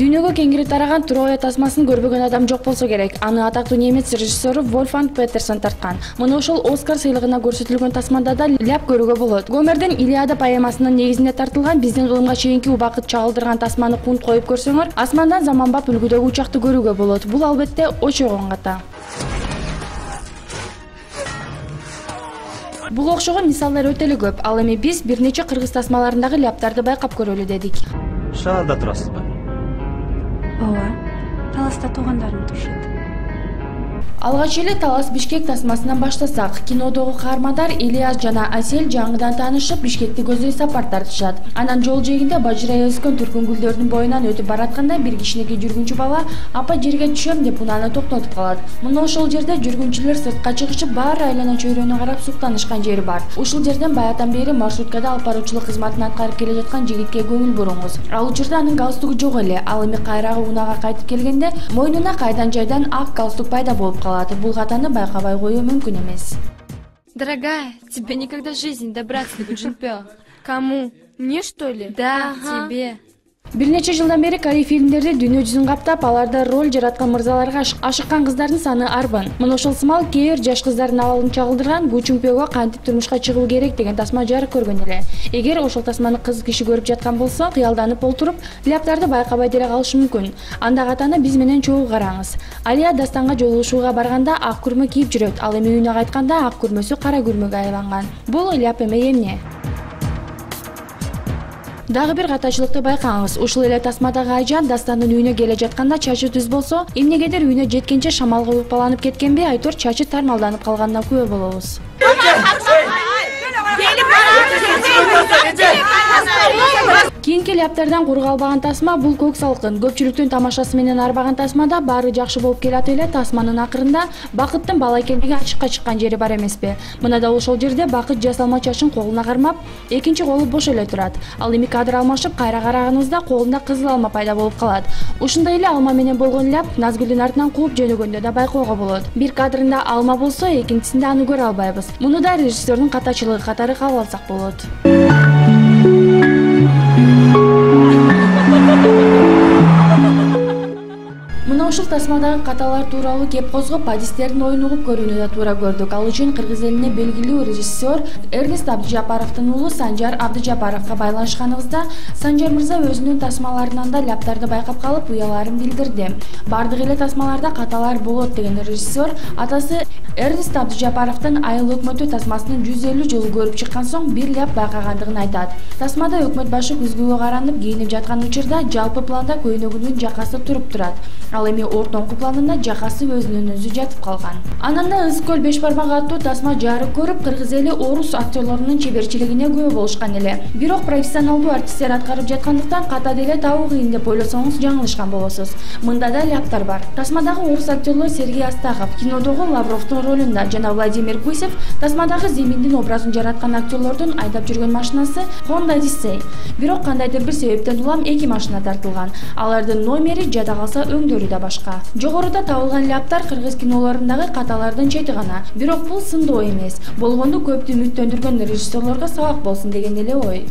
Дүйнөгө кеңири тараган Троя тасмасын көрбөгөн адам жок болсо керек. Аны атактуу немец режиссеру Вольфганг Петерсон тарткан. Мына ошол Оскар сыйлыгына көрсөтүлгөн тасмада да ляп көрүүгө болот. Гомердин Илиада поэмасынын негизинде тартылган биздин кылымга чейинки убакыт чагылдырган тасманы кунт коюп көрсөңөр, асмандан заманбап үлгүдөгү учакты көрүүгө болот. Бул албетте очогон ката. Бул окшогон мисалдар өтө эле көп. Ал эми биз бир нече кыргыз тасмаларындагы ляптарды байкап көрөлү дедик. Шаарда турасызбы? Ооба, Таласта туугандарым турушат. Алгач эле Талас Бишкек тасмасынан баштасак, кинодогу каармандар Ильяс жана Асель жаңыдан таанышып, Бишкекти көздөй сапар тартышат. Анан жол жээгинде бажырай өскөн түркүн гүлдөрдүн боюнан өтүп баратканда бир кичинекей жүргүнчү бала апа жерге түшөм деп унаны токтотуп калат. Мына ошол жерде жүргүнчүлөр сыртка чыгышып, баары айлана чөйрөнү карап суктанышкан жери бар. Ушул жерден баятан бери маршруткада алып баруучулук кызматын аткарып келе жаткан жигитке көңүл буруңуз. Ал учурда анын галстугу жок эле. Ал эми кайрагы унага кайтып келгенде мойнуна кайдан жайдан ак галстук пайда болуп калат. Бул катаны байкабай коюу мүмкүн эмес. Дорогая, тебе никогда в жизни добраться до Гуджинпё. Кому? Мне что ли? Да, тебе. Бир нече жылдан бери Корей фильмдерди дүйнө жүзүн каптап, аларда роль жараткан мырзаларга ашыккан кыздардын саны арбын. Мына ошол сымал кээ бир жаш кыздардын абалын чагылдырган Гуджинпёго кантип турмушка чыгуу керек деген тасма жарык көргөн эле. Эгер ошол тасманы кыз киши көрүп жаткан болсо, кыялданып олтуруп, ляптарды байкабай деле калышы мүмкүн. Анда катаны биз менен чогуу караңыз. Алия Дастанга жолугушууга барганда ак күрмө кийип жүрөт, ал эми үйүнө кайтканда ак күрмөсү кара күрмөгө айланган. Бул ляп эмне? Дагы бир катачылыкты байкаңыз. Ушул эле тасмадагы Айжан Дастанын үйүнө келе жатканда чачы түз болсо, эмнегедир үйүнө жеткенче шамалга укпаланып кеткенби, айтор чачы тармалданып калганына күбө болобуз. Кийинки ляптардан курга албаган тасма бул көк салкын. Көпчүлүктүн тамашасы менен арбаган тасмада баары жакшы болуп келатып эле тасманын акырында Бакыттын бала экендиги ачыкка чыккан жери бар эмеспи? Мына да ошол жерде Бакыт жасалма чачын колуна кармап, экинчи колу бош эле турат. Ал эми кадр алмашып кайра караганыбызда колунда кызыл алма пайда болуп калат. Ушундай эле алма менен болгон ляп Назгүлдүн артынан кууп жөнөгөндө да байкоого болот. Бир кадрында алма болсо, экинчисинде аны көрө албайбыз. Муну да режиссердун катачылыгы катары кабыл алсак болот. Мына ушул тасмадагы каталар тууралуу кеп козгоп, адистердин оюн угуп көрүүнү да туура көрдүк. Ал үчүн кыргыз элине белгилүү режиссер Эрнест Абдыжапаровдун уулу Санжар Абдыжапаровго байланышканыбызда, Санжар мырза өзүнүн тасмаларынан да ляптарды байкап калып, уяларын билдирди. Бардык эле тасмаларда каталар болот деген режиссер атасы Эрнест Абдыжапаровдун Айыл өкмөтү тасмасын 150 жыл көрүп чыккан соң бир ляп байкагандыгын айтат. Тасмада өкмөт башы күзгүгө каранып кийинип жаткан учурда жалпы планда көйнөгүнүн жакасы туруп турат. Ал эми ортоңку планында жакасы өзүнөн өзү жатып калган. Анан да Ыз көл беш бармак аттуу тасма жарык көрүп, кыргыз эли орус актерлорунун чеберчилигине күбө болушкан эле. Бирок профессионалдуу артисттер аткарып жаткандыктан ката деле табуу кыйын деп ойлосоңуз жаңылышкан болосуз. Мында да ляптар бар. Тасмадагы орус актерлор Сергей Астахов, кинодогу Лавровдун ролунда жана Владимир Гусев, тасмадагы Земиндин образын жараткан актерлордун айдап жүргөн машинасы Honda Odyssey. Бирок кандайдыр бир себептен улам 2 машина тартылган. Алардын номери жада калса өңдөрү да башка. Жогоруда табылган ляптар кыргыз кинолорундагы каталардын чети гана. Бирок бул сындоо эмес. Болгону көптү үмүттөндүргөн режиссерлорго сабак болсун деген эле ой.